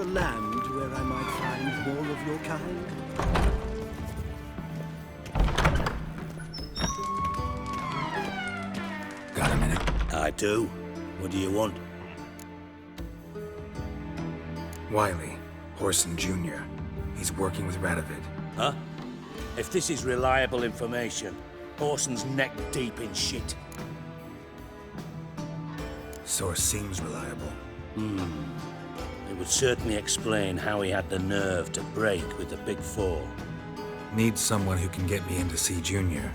a land where I might find more of your kind? Got a minute? I do. What do you want? Wiley, Horson Jr. He's working with Radovid. Huh? If this is reliable information, Orson's neck deep in shit. Source seems reliable. It would certainly explain how he had the nerve to break with the Big Four. Need someone who can get me in to see Junior.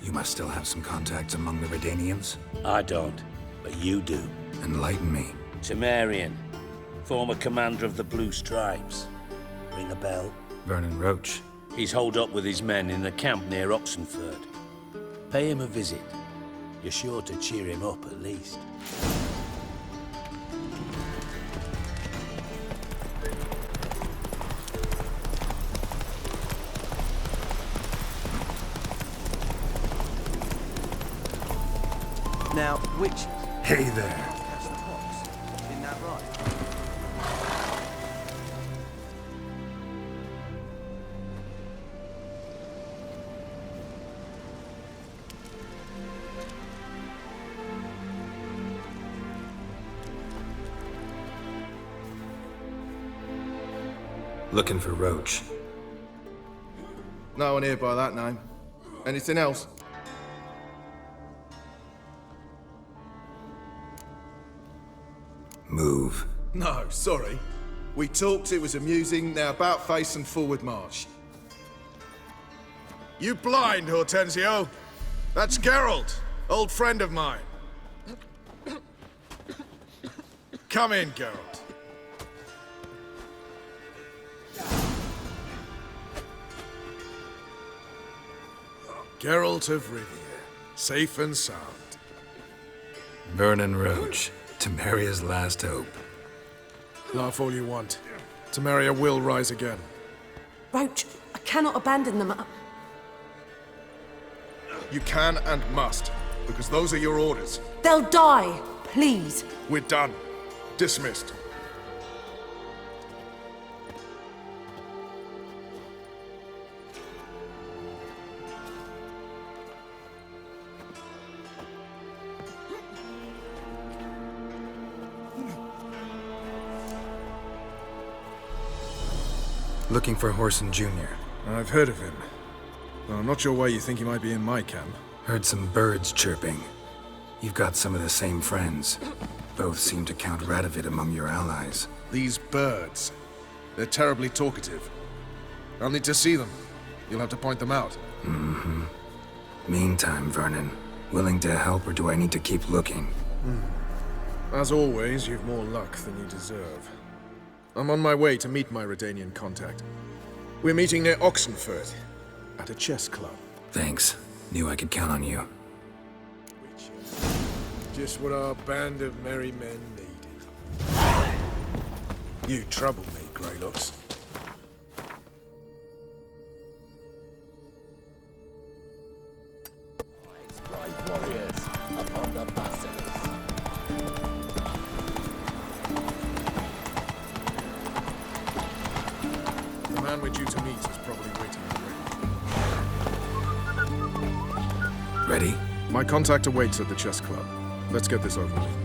You must still have some contacts among the Redanians. I don't, but you do. Enlighten me. Temerian, former commander of the Blue Stripes. Ring a bell? Vernon Roach. He's holed up with his men in a camp near Oxenford. Pay him a visit. You're sure to cheer him up at least. Now, which... Hey there. Catch the pox. Isn't that right? Looking for Roach. No one here by that name. Anything else? Move. No, sorry. We talked, it was amusing, now about face and forward march. You blind, Hortensio? That's Geralt, old friend of mine. Come in, Geralt. Geralt of Rivia, safe and sound. Vernon Roach. Temeria's last hope. Laugh all you want. Temeria will rise again. Roach, I cannot abandon them. You can and must, because those are your orders. They'll die, please. We're done. Dismissed. Looking for Horson Jr. I've heard of him. Well, I'm not sure why you think he might be in my camp. Heard some birds chirping. You've got some of the same friends. Both seem to count Radovid among your allies. These birds. They're terribly talkative. I'll need to see them. You'll have to point them out. Meantime, Vernon, willing to help or do I need to keep looking? As always, you've more luck than you deserve. I'm on my way to meet my Redanian contact. We're meeting near Oxenford, at a chess club. Thanks. Knew I could count on you. Just what our band of merry men needed. You trouble me, Greylocks. Warriors upon the basilisk. The man we're due to meet is probably waiting already. Ready? My contact awaits at the chess club. Let's get this over with.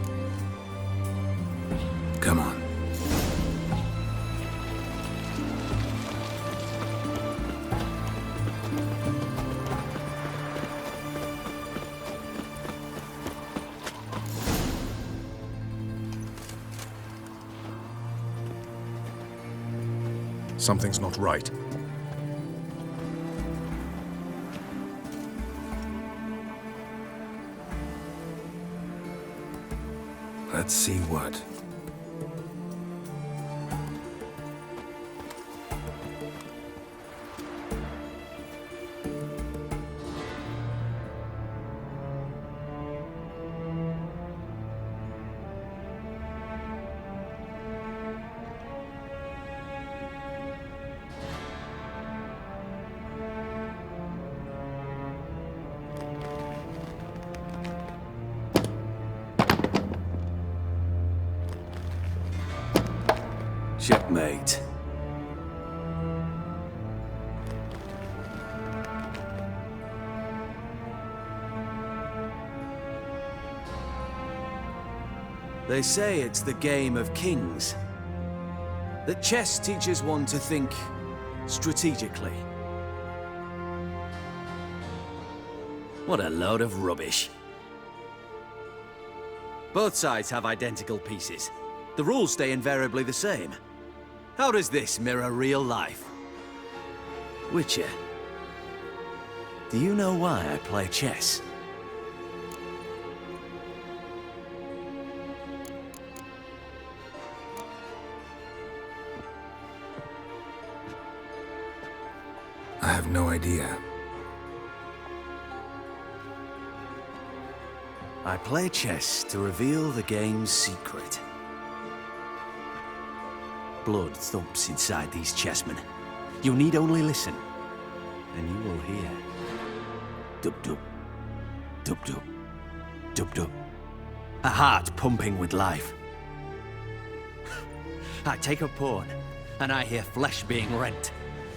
Come on. Something's not right. Let's see what. Checkmate. They say it's the game of kings. That chess teaches one to think strategically. What a load of rubbish. Both sides have identical pieces. The rules stay invariably the same. How does this mirror real life? Witcher, do you know why I play chess? I have no idea. I play chess to reveal the game's secret. Blood thumps inside these chessmen. You need only listen, and you will hear. Dub-dub, dub-dub, dub-dub. A heart pumping with life. I take a pawn, and I hear flesh being rent.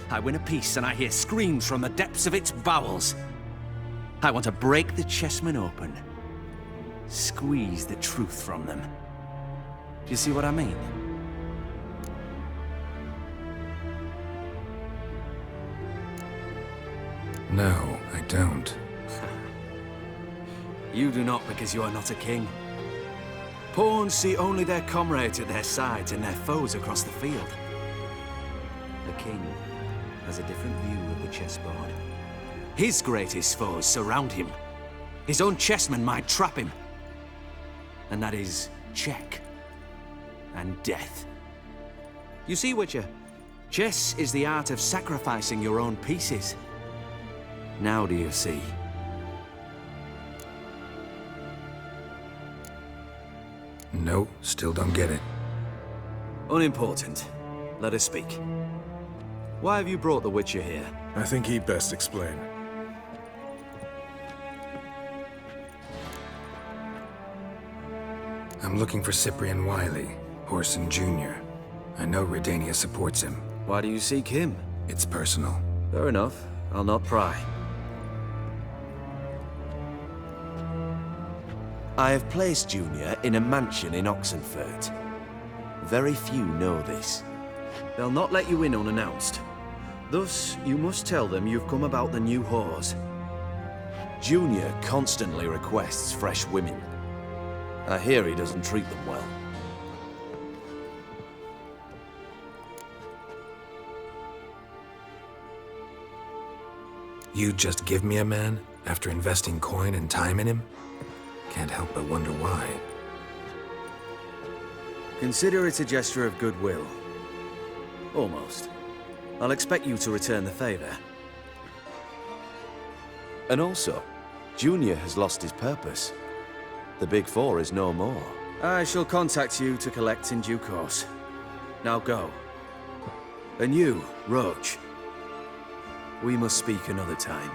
I win a piece, and I hear screams from the depths of its bowels. I want to break the chessmen open. Squeeze the truth from them. Do you see what I mean? No, I don't. You do not because you are not a king. Pawns see only their comrades at their sides and their foes across the field. The king has a different view of the chessboard. His greatest foes surround him. His own chessmen might trap him. And that is check and death. You see, Witcher, chess is the art of sacrificing your own pieces. Now do you see? No, still don't get it. Unimportant. Let us speak. Why have you brought the Witcher here? I think he'd best explain. I'm looking for Cyprian Wiley, Horson Jr. I know Redania supports him. Why do you seek him? It's personal. Fair enough. I'll not pry. I have placed Junior in a mansion in Oxenfurt. Very few know this. They'll not let you in unannounced. Thus, you must tell them you've come about the new whores. Junior constantly requests fresh women. I hear he doesn't treat them well. You just give me a man after investing coin and time in him? Can't help but wonder why. Consider it a gesture of goodwill. Almost. I'll expect you to return the favor. And also, Junior has lost his purpose. The Big Four is no more. I shall contact you to collect in due course. Now go. And you, Roach. We must speak another time.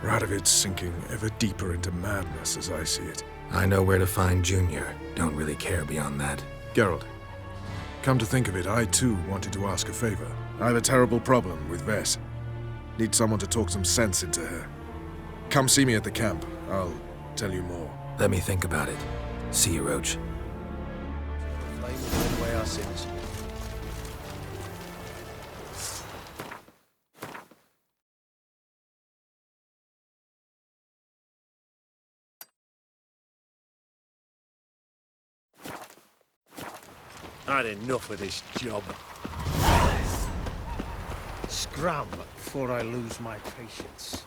Radovid's sinking ever deeper into madness as I see it. I know where to find Junior. Don't really care beyond that. Geralt, come to think of it, I too wanted to ask a favor. I have a terrible problem with Vess. Need someone to talk some sense into her. Come see me at the camp. I'll tell you more. Let me think about it. See you, Roach. Blame away our sins. I had enough of this job. Scram before I lose my patience.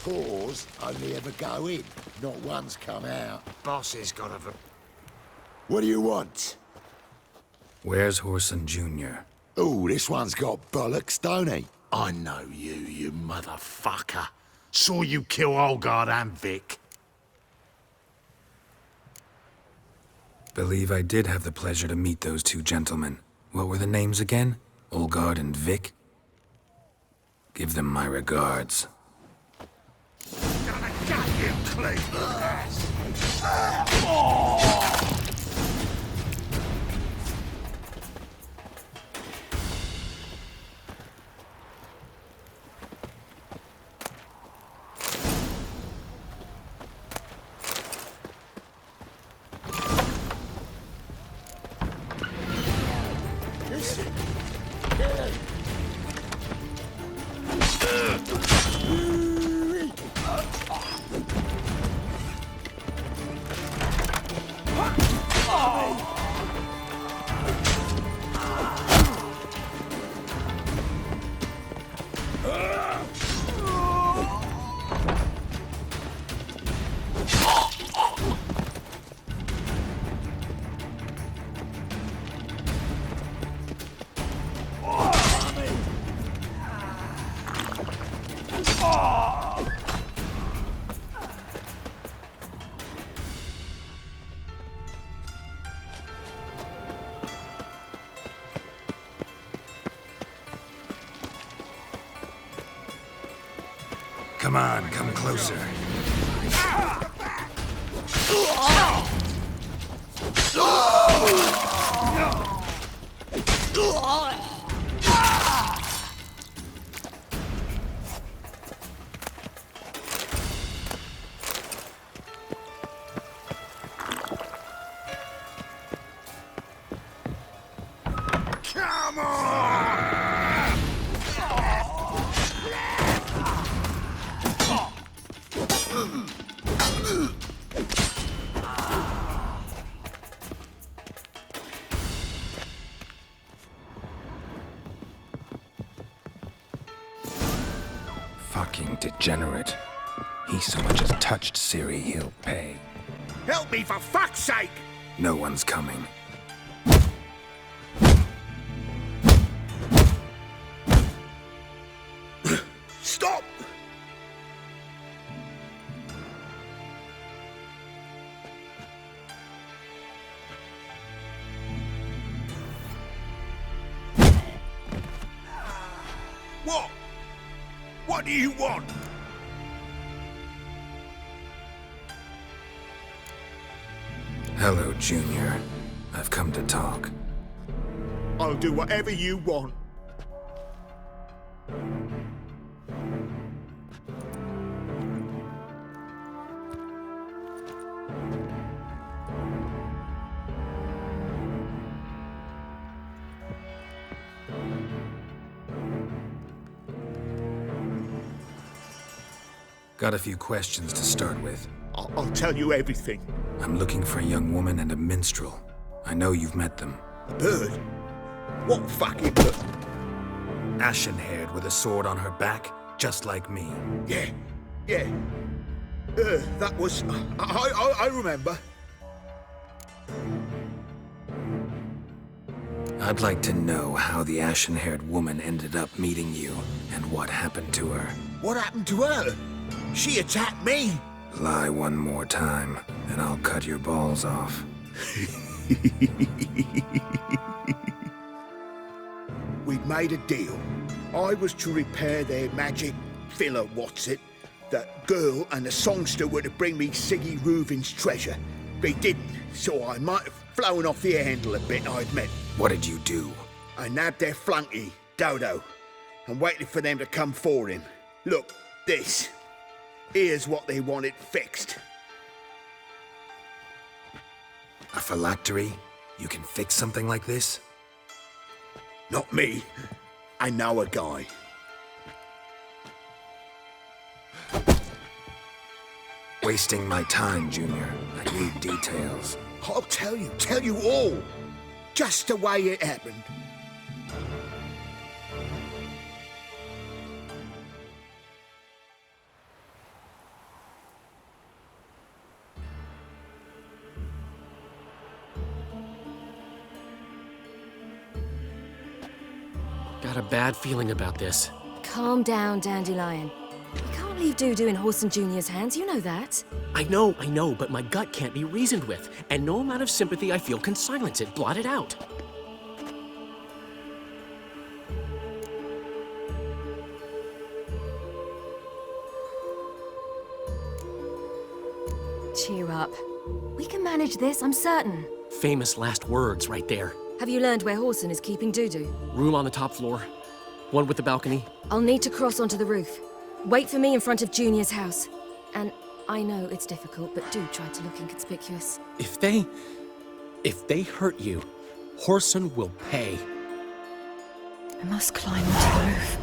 Fours only ever go in, not one's come out. Boss has got a... What do you want? Where's Whoreson Jr.? Oh, this one's got bollocks, don't he? I know you, you motherfucker. Saw you kill Olgard and Vic. Believe I did have the pleasure to meet those two gentlemen. What were the names again? Olgard and Vic? Give them my regards. Gonna gut you, Cleveland. Come on, come closer. Come on! Fucking degenerate. He so much as touched Ciri, he'll pay. Help me for fuck's sake! No one's coming. Stop! What? What do you want? Hello, Junior. I've come to talk. I'll do whatever you want. Got a few questions to start with. I'll tell you everything. I'm looking for a young woman and a minstrel. I know you've met them. A bird? What fucking bird? Ashen-haired with a sword on her back, just like me. Yeah. That was... I remember. I'd like to know how the ashen-haired woman ended up meeting you, and what happened to her. What happened to her? She attacked me. Lie one more time, and I'll cut your balls off. We'd made a deal. I was to repair their magic filler, that girl and the songster were to bring me Siggy Reuven's treasure. They didn't, so I might have flown off the handle a bit, I admit. What did you do? I nabbed their flunky, Dodo, and waited for them to come for him. Look, this. Here's what they wanted fixed. A phylactery? You can fix something like this? Not me. I know a guy. Wasting my time, Junior. I need details. I'll tell you all. Just the way it happened. Got a bad feeling about this. Calm down, Dandelion. We can't leave Dudu in Horson Jr.'s hands, you know that. I know, but my gut can't be reasoned with, and no amount of sympathy I feel can silence it, blot it out. Cheer up. We can manage this, I'm certain. Famous last words right there. Have you learned where Horson is keeping Dudu? Room on the top floor. One with the balcony. I'll need to cross onto the roof. Wait for me in front of Junior's house. And I know it's difficult, but do try to look inconspicuous. If they hurt you, Horson will pay. I must climb onto the roof.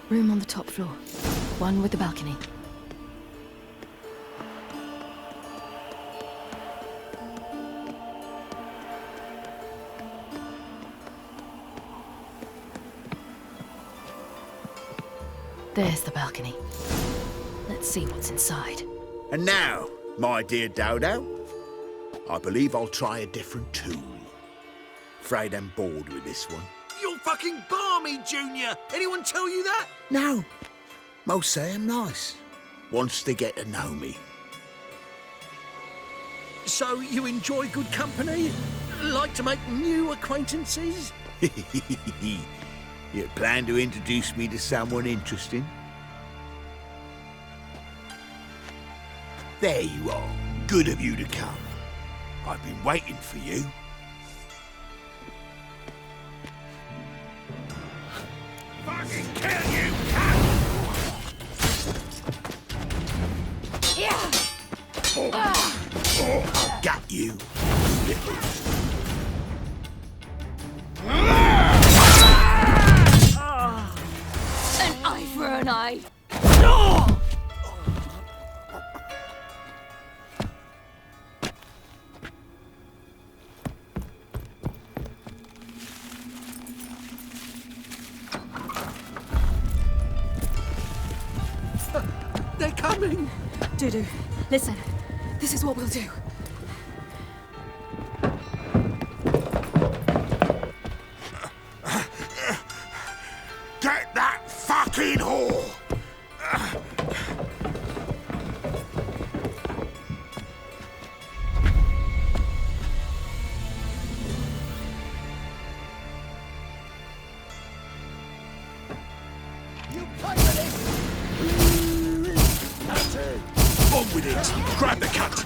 Room on the top floor. One with the balcony. There's the balcony. Let's see what's inside. And now, my dear Dodo, I believe I'll try a different tool. Afraid I'm bored with this one. You're fucking balmy, Junior! Anyone tell you that? No. Most say I'm nice. Wants to get to know me. So you enjoy good company? Like to make new acquaintances? You plan to introduce me to someone interesting? There you are. Good of you to come. I've been waiting for you. Fucking kill you, cat! I'll gut you, little. An eye for an eye. They're coming! Dudu, listen. This is what we'll do. Get that fucking whore! You play with it! That's it! On with it! Grab the cut!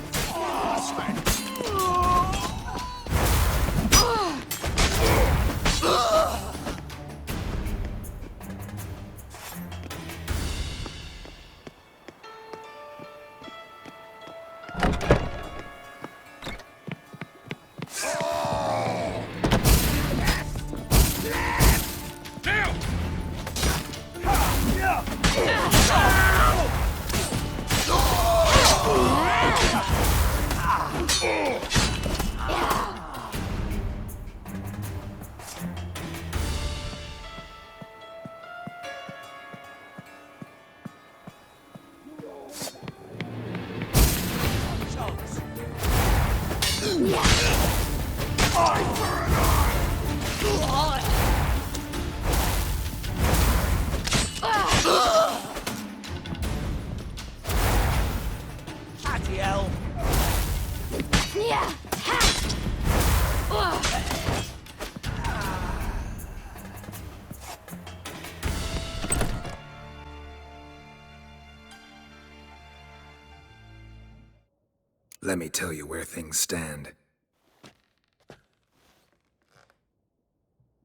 Let me tell you where things stand.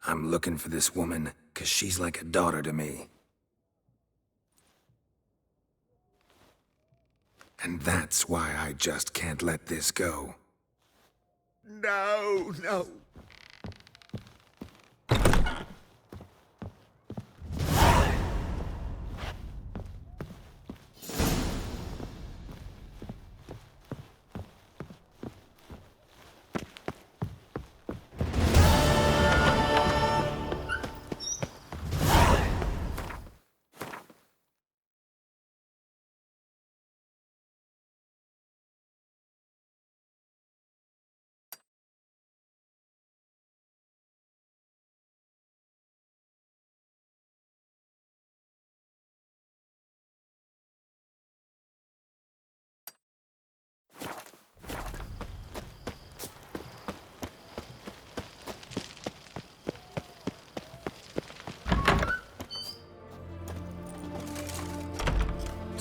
I'm looking for this woman, 'cause she's like a daughter to me. And that's why I just can't let this go. No, no.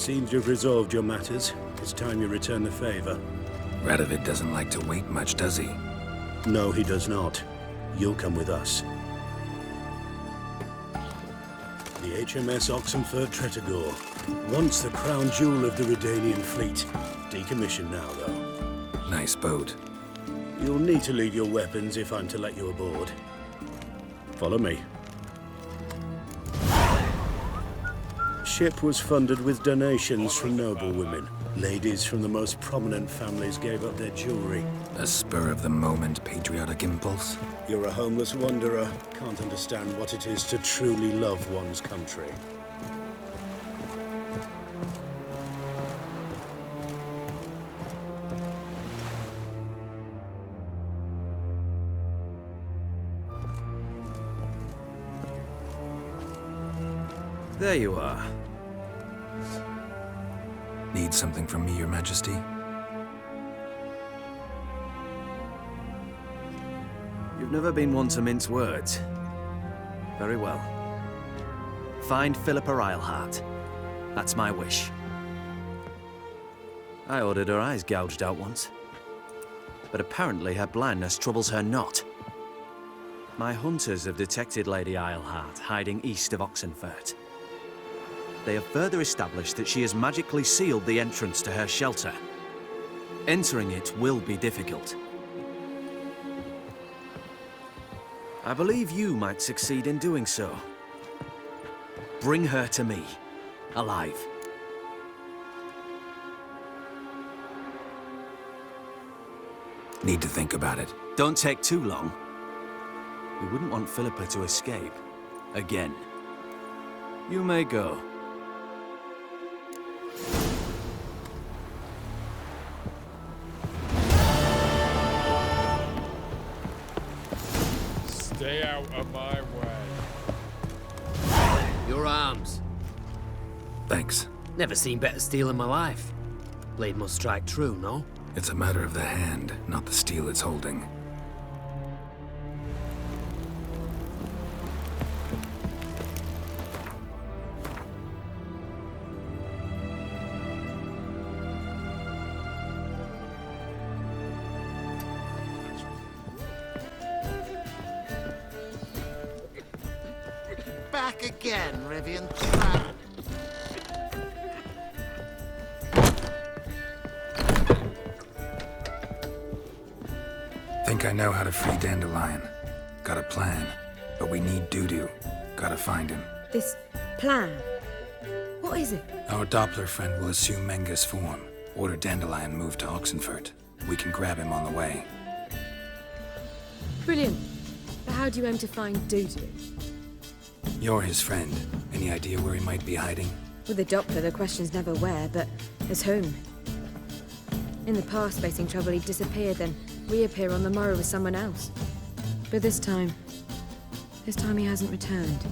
Seems you've resolved your matters. It's time you return the favor. Radovid doesn't like to wait much, does he? No, he does not. You'll come with us. The HMS Oxenford Tretogor. Once the crown jewel of the Redanian fleet. Decommissioned now, though. Nice boat. You'll need to leave your weapons if I'm to let you aboard. Follow me. Ship was funded with donations from noblewomen. Ladies from the most prominent families gave up their jewelry. A spur-of-the-moment patriotic impulse? You're a homeless wanderer. Can't understand what it is to truly love one's country. There you are. Need something from me, Your Majesty? You've never been one to mince words. Very well. Find Philippa Eilhart. That's my wish. I ordered her eyes gouged out once. But apparently her blindness troubles her not. My hunters have detected Lady Eilhart hiding east of Oxenfurt. They have further established that she has magically sealed the entrance to her shelter. Entering it will be difficult. I believe you might succeed in doing so. Bring her to me, alive. Need to think about it. Don't take too long. We wouldn't want Philippa to escape. Again. You may go. Stay out of my way. Your arms. Thanks. Never seen better steel in my life. Blade must strike true, no? It's a matter of the hand, not the steel it's holding. Back again, Rivian trap. Think I know how to free Dandelion. Got a plan, but we need Dudu. Gotta find him. This plan? What is it? Our Doppler friend will assume Menga's form. Order Dandelion moved to Oxenfurt. We can grab him on the way. Brilliant. But how do you aim to find Dudu? You're his friend. Any idea where he might be hiding? With the Doppler, the question's never where, but as whom. In the past, facing trouble, he'd disappear, then reappear on the morrow with someone else. But this time he hasn't returned.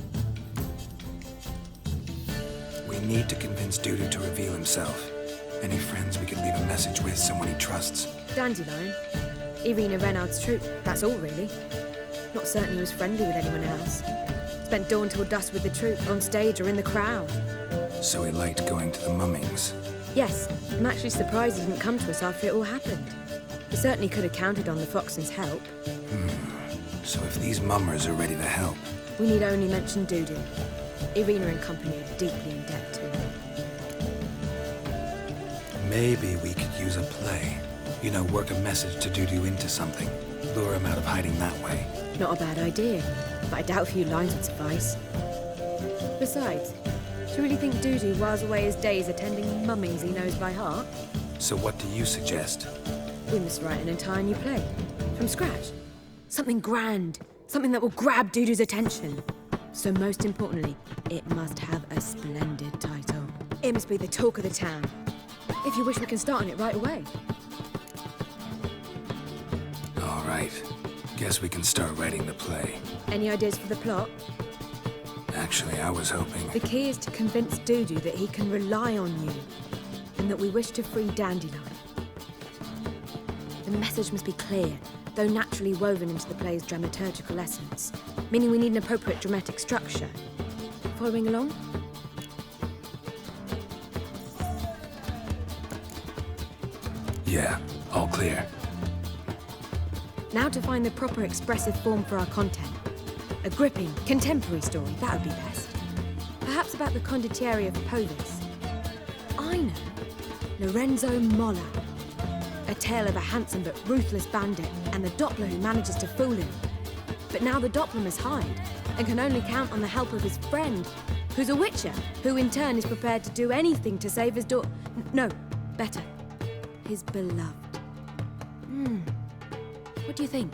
We need to convince Dudu to reveal himself. Any friends we could leave a message with, someone he trusts. Dandelion? Irina Renard's troop, that's all really. Not certain he was friendly with anyone else. Spent dawn till dusk with the troop, on stage or in the crowd. So he liked going to the mummings. Yes, I'm actually surprised he didn't come to us after it all happened. He certainly could have counted on the Foxen's help. So if these mummers are ready to help... We need only mention Dudu. Irina and company are deeply in debt to him. Maybe we could use a play. You know, work a message to Dudu into something. Lure him out of hiding that way. Not a bad idea, but I doubt a few lines would suffice. Besides, do you really think Dudu whiles away his days attending mummings he knows by heart? So what do you suggest? We must write an entire new play. From scratch. Something grand. Something that will grab Dudu's attention. So most importantly, it must have a splendid title. It must be the talk of the town. If you wish, we can start on it right away. All right. Guess we can start writing the play. Any ideas for the plot? Actually, I was hoping... The key is to convince Dudu that he can rely on you, and that we wish to free Dandelion. The message must be clear, though naturally woven into the play's dramaturgical essence, meaning we need an appropriate dramatic structure. Following along? Yeah, all clear. Now to find the proper expressive form for our content. A gripping, contemporary story, that would be best. Perhaps about the condottieri of Polis. I know. Lorenzo Molla. A tale of a handsome but ruthless bandit and the Doppler who manages to fool him. But now the Doppler must hide and can only count on the help of his friend, who's a witcher, who in turn is prepared to do anything to save his No, better. His beloved. What do you think?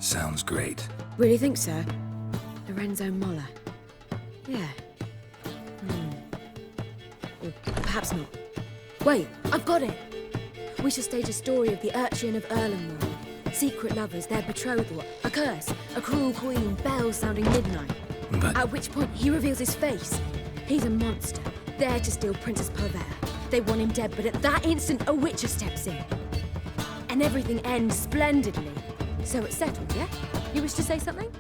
Sounds great. Really think so? Lorenzo Molla. Yeah. Or perhaps not. Wait, I've got it! We should stage a story of the urchin of Erlenmoor. Secret lovers, their betrothal, a curse, a cruel queen, bells sounding midnight. But... At which point he reveals his face. He's a monster, there to steal Princess Pavera. They want him dead, but at that instant a witcher steps in. And everything ends splendidly. So it's settled, yeah? You wish to say something?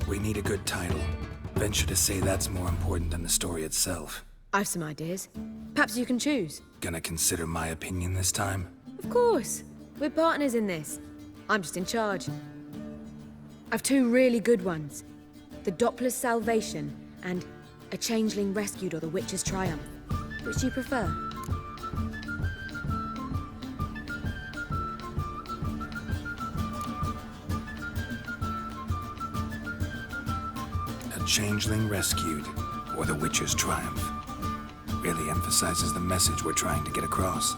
We need a good title. Venture to say that's more important than the story itself. I've some ideas. Perhaps you can choose. Gonna consider my opinion this time? Of course. We're partners in this. I'm just in charge. I've two really good ones. The Doppler's Salvation and A Changeling Rescued or the Witcher's Triumph. Which do you prefer? A Changeling Rescued or the Witcher's Triumph. Really emphasizes the message we're trying to get across.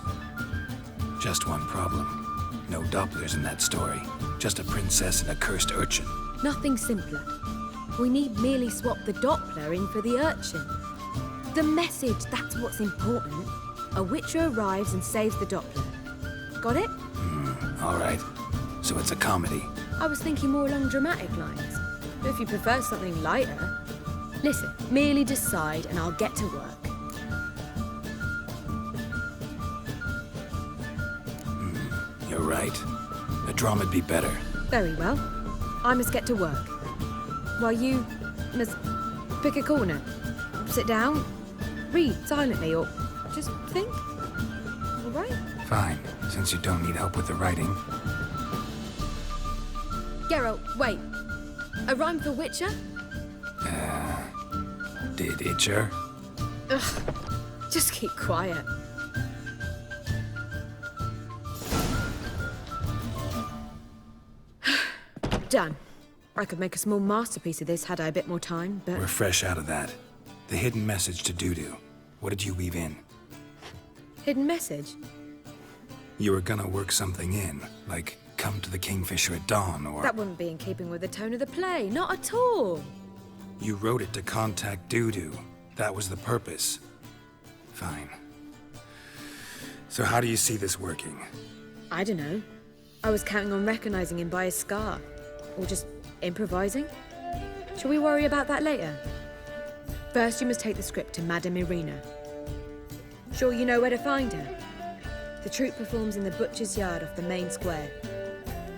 Just one problem. No Dopplers in that story. Just a princess and a cursed urchin. Nothing simpler. We need merely swap the Doppler in for the urchin. The message, that's what's important. A witcher arrives and saves the Doppler. Got it? All right. So it's a comedy. I was thinking more along dramatic lines. But if you prefer something lighter... Listen, merely decide and I'll get to work. You're right. A drama'd be better. Very well. I must get to work. While you must pick a corner. Sit down, read silently, or just think. All right? Fine, since you don't need help with the writing. Geralt, wait. A rhyme for Witcher? Did Itcher? Ugh. Just keep quiet. Done. I could make a small masterpiece of this had I a bit more time, but... We're fresh out of that. The hidden message to Dudu. What did you weave in? Hidden message? You were gonna work something in, like come to the Kingfisher at dawn, or... That wouldn't be in keeping with the tone of the play, not at all. You wrote it to contact Dudu. That was the purpose. Fine. So how do you see this working? I don't know. I was counting on recognizing him by his scar. Or just improvising? Shall we worry about that later? First, you must take the script to Madame Irina. Sure you know where to find her? The troupe performs in the butcher's yard off the main square.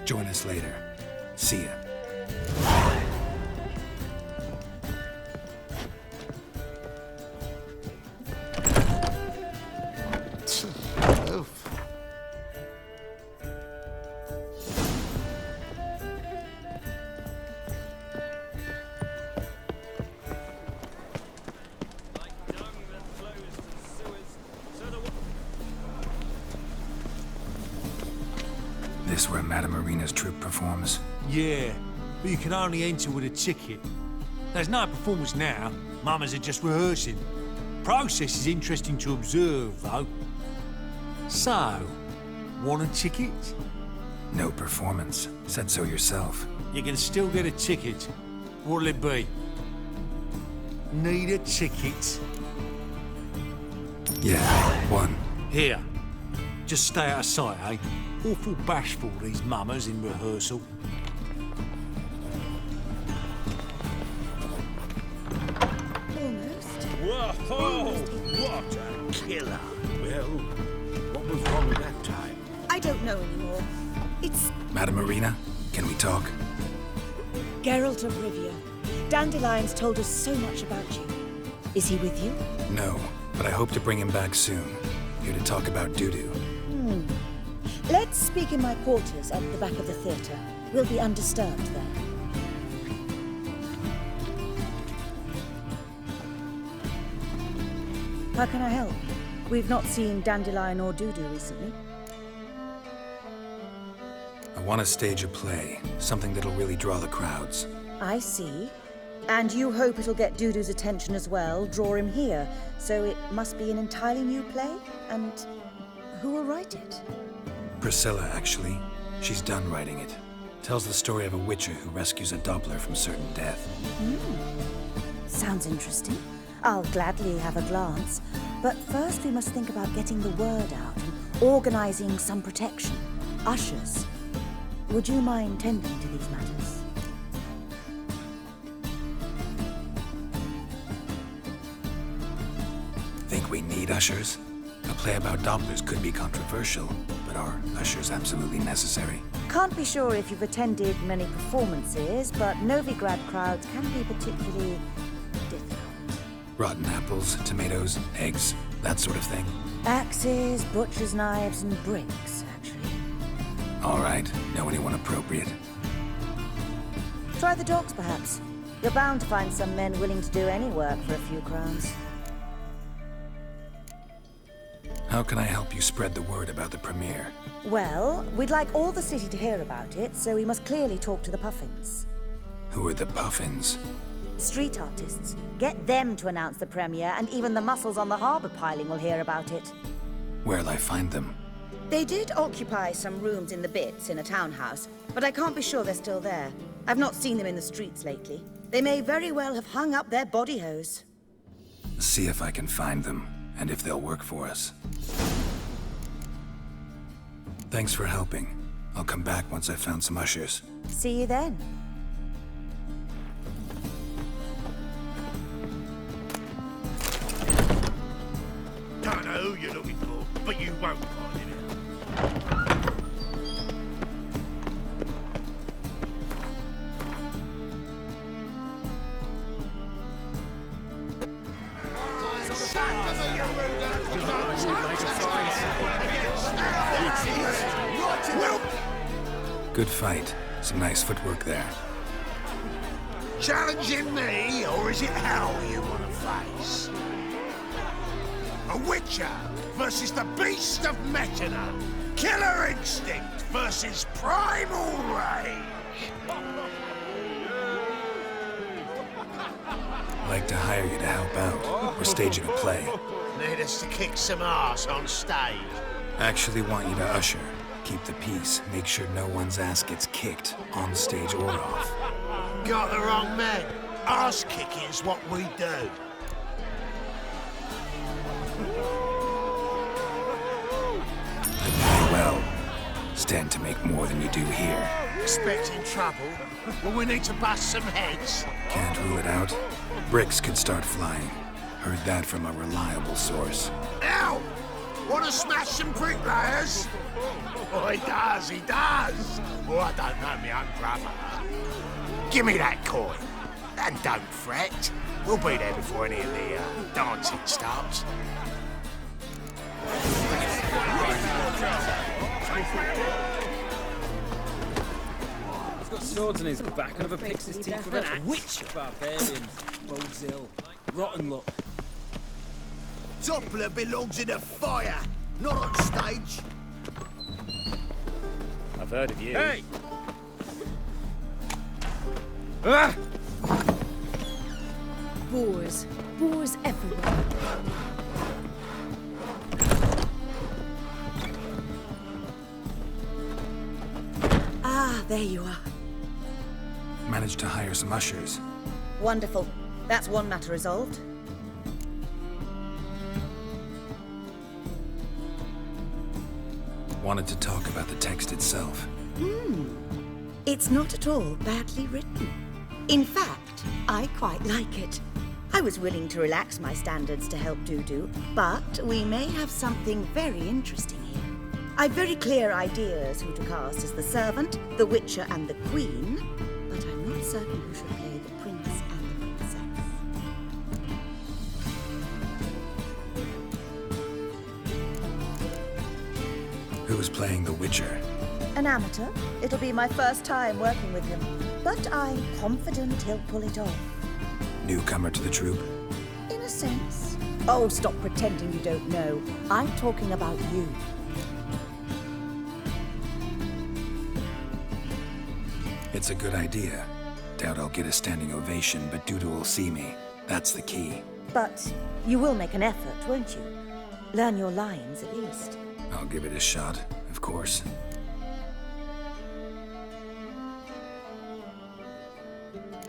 Join us later. See ya. This where Madame Irina's troupe performs? Yeah, but you can only enter with a ticket. There's no performance now. Mamas are just rehearsing. Process is interesting to observe, though. So, want a ticket? No performance. Said so yourself. You can still get a ticket. What'll it be? Need a ticket? Yeah, one. Here. Just stay out of sight, eh? Awful bashful, these mamas in rehearsal. Almost. Whoa! What a killer! Well, what was wrong that time? I don't know anymore. It's Madame Irina, can we talk? Geralt of Rivia. Dandelion's told us so much about you. Is he with you? No, but I hope to bring him back soon. Here to talk about doo-doo. Let's speak in my quarters at the back of the theatre. We'll be undisturbed there. How can I help? We've not seen Dandelion or Doo-doo recently. I want to stage a play, something that'll really draw the crowds. I see. And you hope it'll get Doo-doo's attention as well, draw him here. So it must be an entirely new play? And who will write it? Priscilla, actually. She's done writing it. Tells the story of a witcher who rescues a Doppler from certain death. Sounds interesting. I'll gladly have a glance. But first we must think about getting the word out and organizing some protection. Ushers. Would you mind tending to these matters? Think we need ushers? A play about Dopplers could be controversial, but are ushers absolutely necessary? Can't be sure if you've attended many performances, but Novigrad crowds can be particularly difficult. Rotten apples, tomatoes, eggs, that sort of thing? Axes, butcher's knives, and bricks, actually. All right, know anyone appropriate? Try the docks, perhaps. You're bound to find some men willing to do any work for a few crowns. How can I help you spread the word about the premiere? Well, we'd like all the city to hear about it, so we must clearly talk to the Puffins. Who are the Puffins? Street artists. Get them to announce the premiere, and even the muscles on the harbour piling will hear about it. Where'll I find them? They did occupy some rooms in the Bits in a townhouse, but I can't be sure they're still there. I've not seen them in the streets lately. They may very well have hung up their body hose. See if I can find them, and if they'll work for us. Thanks for helping. I'll come back once I've found some ushers. See you then. Don't know who you're looking for, but you won't find him. Good fight. Some nice footwork there. Challenging me, or is it hell you want to face? A witcher versus the beast of Metina. Killer instinct versus primal rage. I'd like to hire you to help out. We're staging a play. Need us to kick some ass on stage. Actually want you to usher. Keep the peace. Make sure no one's ass gets kicked, on stage or off. Got the wrong man. Ass kicking's what we do. Very well. Stand to make more than you do here. Expecting trouble? Well, we need to bust some heads. Can't rule it out. Bricks could start flying. Heard that from a reliable source. Ow! Want to smash some bricklayers? Oh, he does. Oh, I don't know my own brother. Give me that coin. And don't fret. We'll be there before any of the dancing starts. He's got swords on his back and have a pixie's teeth with an witch. Barbarians. Bodes ill. Rotten luck. Doppler belongs in a fire, not on stage. I've heard of you. Hey! Ah! Boars. Boars everywhere. Ah, there you are. Managed to hire some ushers. Wonderful. That's one matter resolved. Wanted to talk about the text itself. It's not at all badly written. In fact, I quite like it. I was willing to relax my standards to help Doo-doo, but we may have something very interesting here. I've very clear ideas who to cast as the servant, the witcher, and the queen, but I'm not certain who should play the prince and Who's playing the Witcher? An amateur. It'll be my first time working with him. But I'm confident he'll pull it off. Newcomer to the troupe? In a sense. Oh, stop pretending you don't know. I'm talking about you. It's a good idea. Doubt I'll get a standing ovation, but Dudu will see me. That's the key. But you will make an effort, won't you? Learn your lines, at least. I'll give it a shot, of course.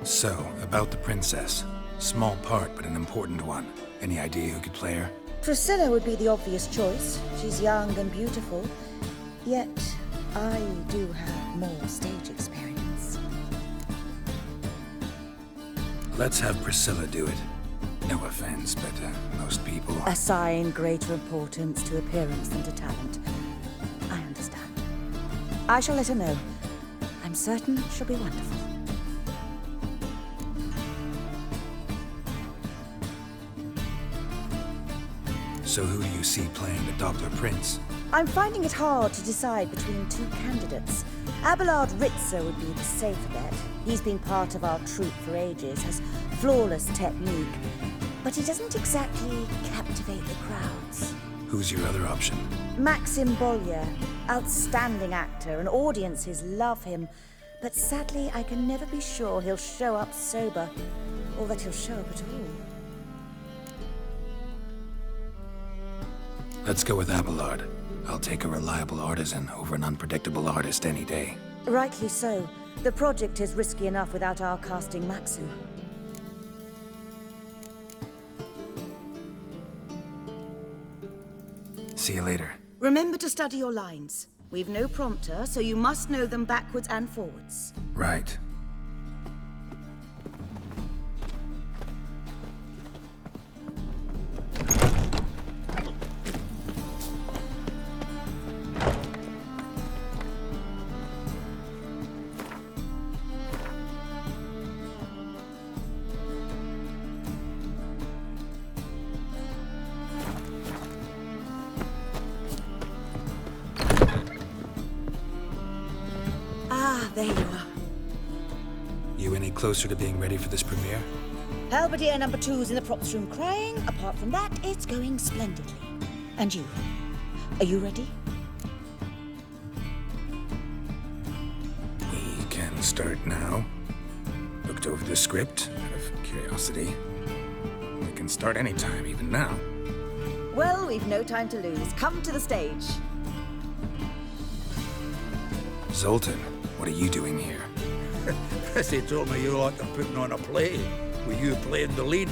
So, about the princess. Small part, but an important one. Any idea who could play her? Priscilla would be the obvious choice. She's young and beautiful. Yet, I do have more stage experience. Let's have Priscilla do it. No offense, but most people... Assign greater importance to appearance than to talent. I understand. I shall let her know. I'm certain she'll be wonderful. So who do you see playing the Doppler Prince? I'm finding it hard to decide between two candidates. Abelard Ritzer would be the safer bet. He's been part of our troupe for ages, has flawless technique, but he doesn't exactly captivate the crowds. Who's your other option? Maxim Bollier, outstanding actor, and audiences love him. But sadly, I can never be sure he'll show up sober, or that he'll show up at all. Let's go with Abelard. I'll take a reliable artisan over an unpredictable artist any day. Rightly so. The project is risky enough without our casting Maxim. See you later. Remember to study your lines. We've no prompter, so you must know them backwards and forwards. Right. There you are. You any closer to being ready for this premiere? Halberdier number 2's in the props room crying. Apart from that, it's going splendidly. And you? Are you ready? We can start now. Looked over the script out of curiosity. We can start anytime, even now. Well, we've no time to lose. Come to the stage. Zoltan, what are you doing here? Prissy told me you like putting on a play. Were you playing the lead?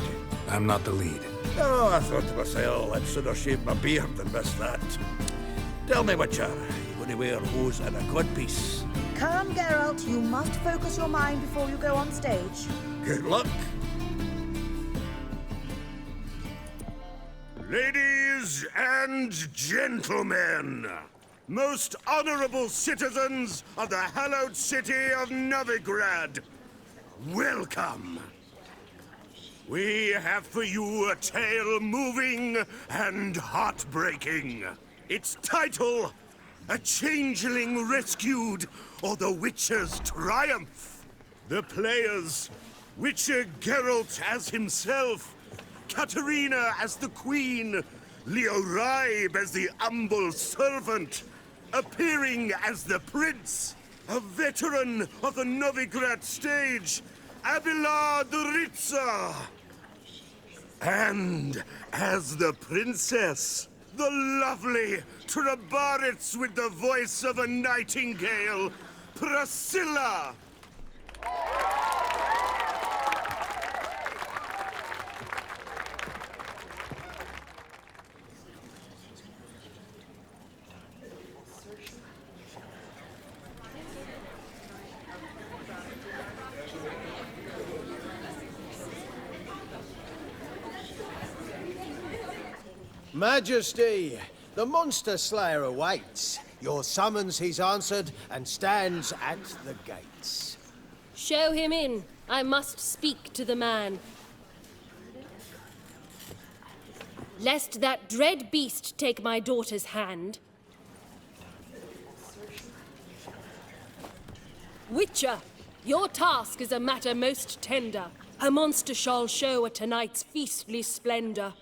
I'm not the lead. Oh, I thought to myself, I'd sooner shave my beard than miss that. Tell me, Witcher, you going to wear hose and a codpiece? Come, Geralt. You must focus your mind before you go on stage. Good luck. Ladies and gentlemen, most honorable citizens of the hallowed city of Novigrad, welcome. We have for you a tale moving and heartbreaking. Its title, A Changeling Rescued, or The Witcher's Triumph. The players, Witcher Geralt as himself, Katerina as the Queen, Leo Raib as the humble servant, appearing as the Prince, a veteran of the Novigrad stage, Abelard Ritzer. And as the Princess, the lovely Trabaritz with the voice of a nightingale, Priscilla. Majesty, the monster slayer awaits. Your summons he's answered and stands at the gates. Show him in. I must speak to the man. Lest that dread beast take my daughter's hand. Witcher, your task is a matter most tender. A monster shall show at tonight's feastly splendor.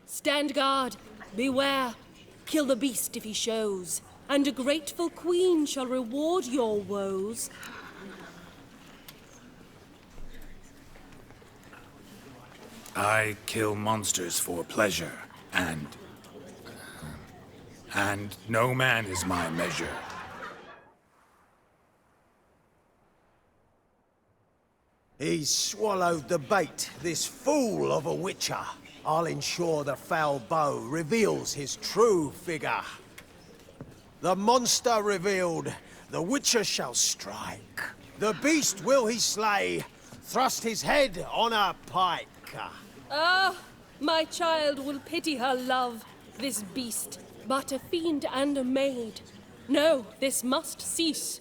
Stand guard, beware, kill the beast if he shows, and a grateful queen shall reward your woes. I kill monsters for pleasure, and no man is my measure. He's swallowed the bait, this fool of a witcher. I'll ensure the foul bow reveals his true figure. The monster revealed, the witcher shall strike. The beast will he slay, thrust his head on a pike. Ah, my child will pity her love, this beast, but a fiend and a maid. No, this must cease.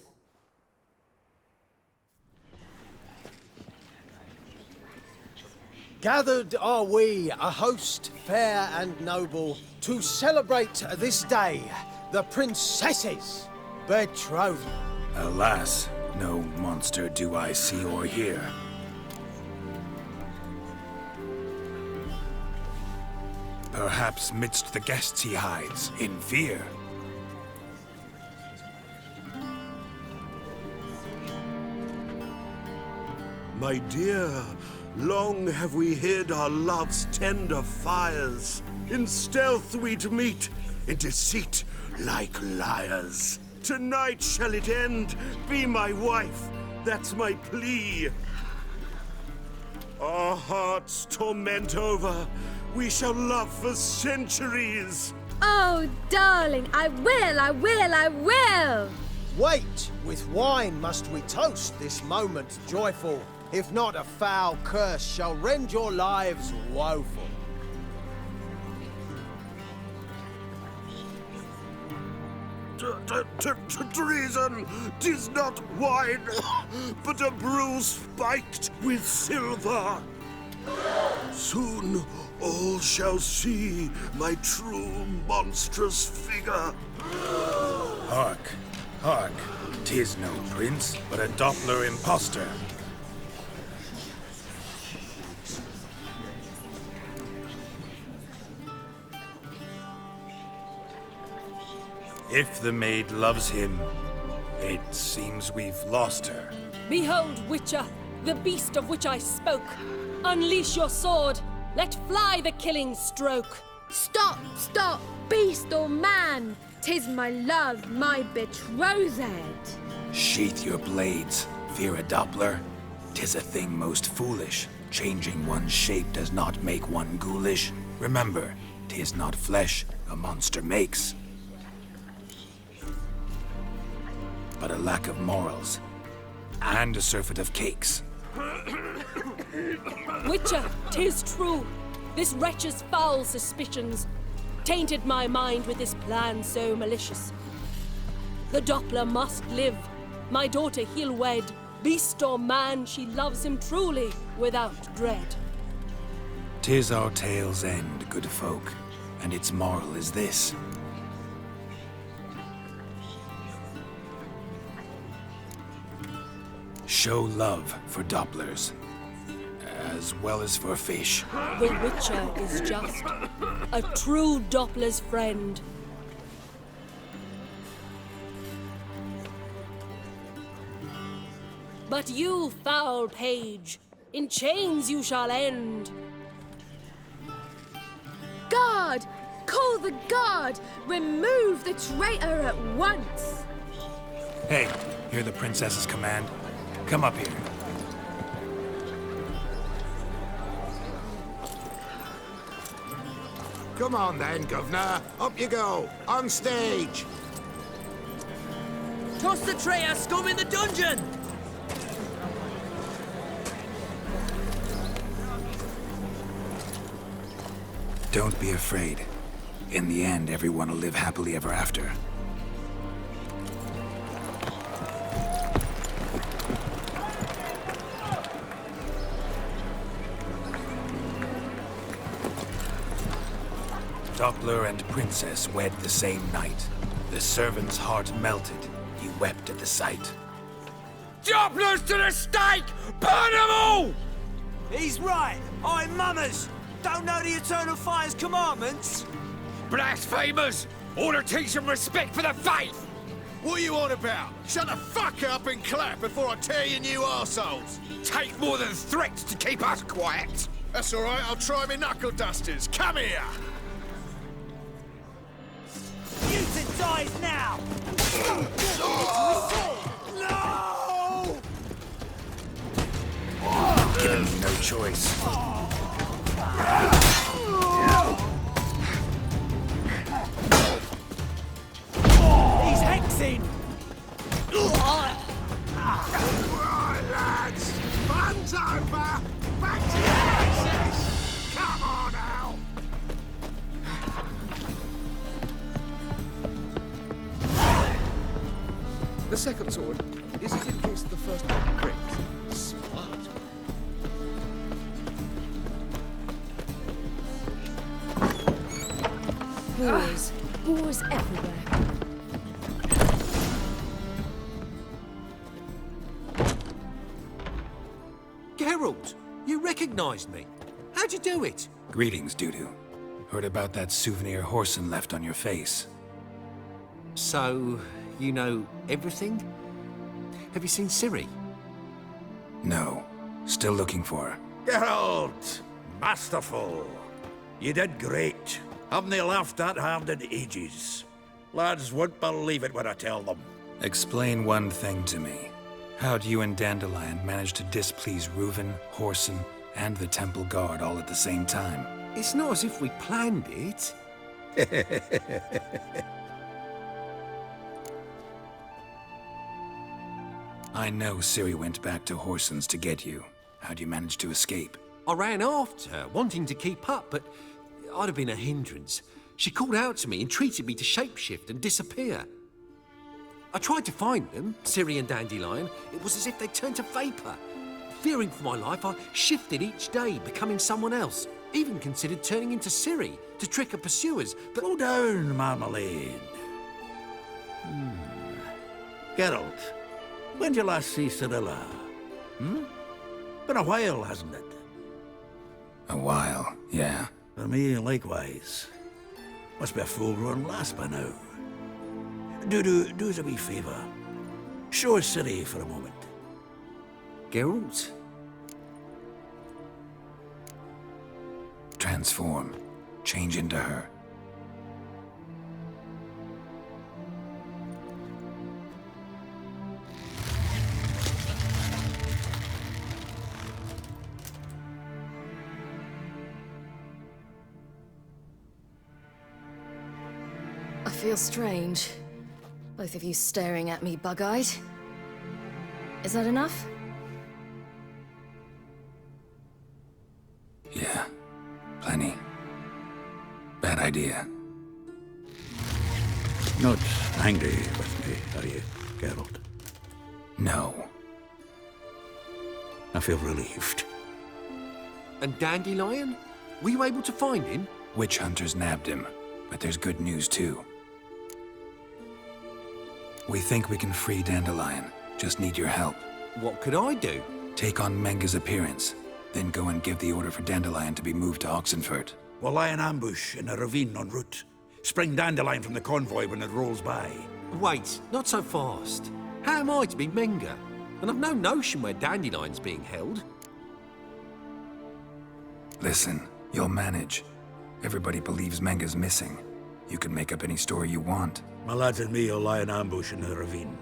Gathered are we, a host fair and noble, to celebrate this day, the princess's betrothal. Alas, no monster do I see or hear. Perhaps midst the guests he hides, in fear. My dear, long have we hid our love's tender fires. In stealth we'd meet, in deceit like liars. Tonight shall it end, be my wife, that's my plea. Our hearts torment over, we shall love for centuries. Oh, darling, I will, I will, I will! Wait, with wine must we toast this moment joyful. If not, a foul curse shall rend your lives woeful. Treason! 'Tis not wine, but a brew spiked with silver. Soon all shall see my true monstrous figure. Hark, hark, 'tis no prince, but a Doppler impostor. If the maid loves him, it seems we've lost her. Behold, Witcher, the beast of which I spoke. Unleash your sword. Let fly the killing stroke. Stop, stop, beast or man. 'Tis my love, my betrothed. Sheath your blades, fear a Doppler. 'Tis a thing most foolish. Changing one's shape does not make one ghoulish. Remember, 'tis not flesh a monster makes, but a lack of morals, and a surfeit of cakes. Witcher, 'tis true. This wretch's foul suspicions tainted my mind with this plan so malicious. The Doppler must live. My daughter he'll wed. Beast or man, she loves him truly, without dread. 'Tis our tale's end, good folk, and its moral is this. Show love for Dopplers, as well as for fish. The Witcher is just a true Doppler's friend. But you, foul page, in chains you shall end. Guard! Call the guard! Remove the traitor at once! Hey, hear the princess's command? Come up here. Come on then, Governor. Up you go. On stage. Toss the traitor scum in the dungeon! Don't be afraid. In the end, everyone will live happily ever after. Doppler and princess wed the same night. The servant's heart melted. He wept at the sight. Dopplers to the stake! Burn them all! He's right. I'm Mummers. Don't know the Eternal Fire's commandments? Blasphemers! Order teach them respect for the faith! What are you on about? Shut the fuck up and clap before I tear you new arseholes! Take more than threats to keep us quiet! That's alright, I'll try my knuckle dusters. Come here! You two dies now! No! Giving me no choice. He's hexing! Right, lads! Fun's over! Back to the axis! Come on now! The second sword, is it in case the first one breaks? Smart. Boars. Boars everywhere. Geralt, you recognized me. How'd you do it? Greetings, Dudu. Heard about that souvenir Horson left on your face. So, you know everything? Have you seen Ciri? No. Still looking for her. Geralt! Masterful! You did great. Haven't they laughed that hard in ages? Lads won't believe it when I tell them. Explain one thing to me. How'd you and Dandelion manage to displease Reuven, Horson, and the Temple Guard all at the same time? It's not as if we planned it. I know Ciri went back to Horson's to get you. How'd you manage to escape? I ran after her, wanting to keep up, but I'd have been a hindrance. She called out to me, entreated me to shapeshift and disappear. I tried to find them, Ciri and Dandelion. It was as if they turned to vapor. Fearing for my life, I shifted each day, becoming someone else. Even considered turning into Ciri to trick her pursuers, but... Slow down, Marmalade. Geralt, when did you last see Cirilla? Been a while, hasn't it? A while, yeah. For me, likewise. Must be a full-grown lass by now. Do us a wee favour. Show us Ciri for a moment. Geralt? Transform. Change into her. I feel strange. Both of you staring at me bug-eyed. Is that enough? Yeah. Plenty. Bad idea. Not angry with me, are you, Geralt? No. I feel relieved. And Dandelion? Were you able to find him? Witch hunters nabbed him, but there's good news too. We think we can free Dandelion. Just need your help. What could I do? Take on Menga's appearance, then go and give the order for Dandelion to be moved to Oxenfurt. We'll lie in ambush in a ravine en route. Spring Dandelion from the convoy when it rolls by. Wait, not so fast. How am I to be Menga? And I've no notion where Dandelion's being held. Listen, you'll manage. Everybody believes Menga's missing. You can make up any story you want. My lads and me will lie in ambush in the ravine.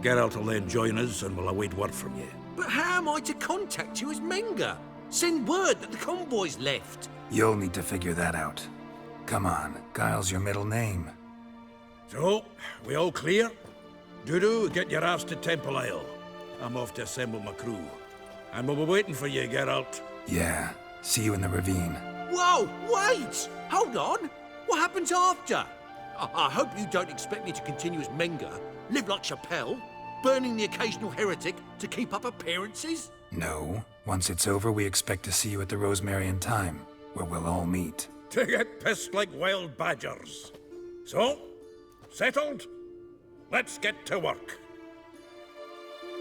Geralt will then join us and we'll await word from you. But how am I to contact you as Menga? Send word that the convoy's left. You'll need to figure that out. Come on, Guile's your middle name. So, we all clear? Dudu, get your ass to Temple Isle. I'm off to assemble my crew. And we'll be waiting for you, Geralt. Yeah, see you in the ravine. Whoa, wait! Hold on! What happens after? I hope you don't expect me to continue as Menga, live like Chappelle, burning the occasional heretic to keep up appearances? No. Once it's over, we expect to see you at the Rosemary in Time, where we'll all meet. To get pissed like wild badgers. So, settled? Let's get to work.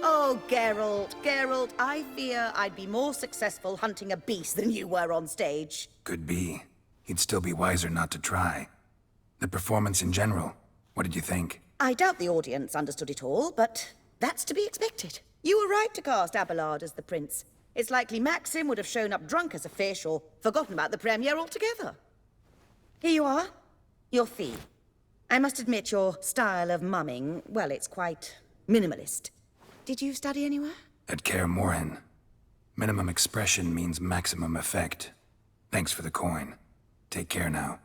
Oh, Geralt, I fear I'd be more successful hunting a beast than you were on stage. Could be. He'd still be wiser not to try. The performance in general, what did you think? I doubt the audience understood it all, but that's to be expected. You were right to cast Abelard as the prince. It's likely Maxim would have shown up drunk as a fish or forgotten about the premiere altogether. Here you are, your fee. I must admit your style of mumming, well, it's quite minimalist. Did you study anywhere? At Kaer Morhen. Minimum expression means maximum effect. Thanks for the coin. Take care now.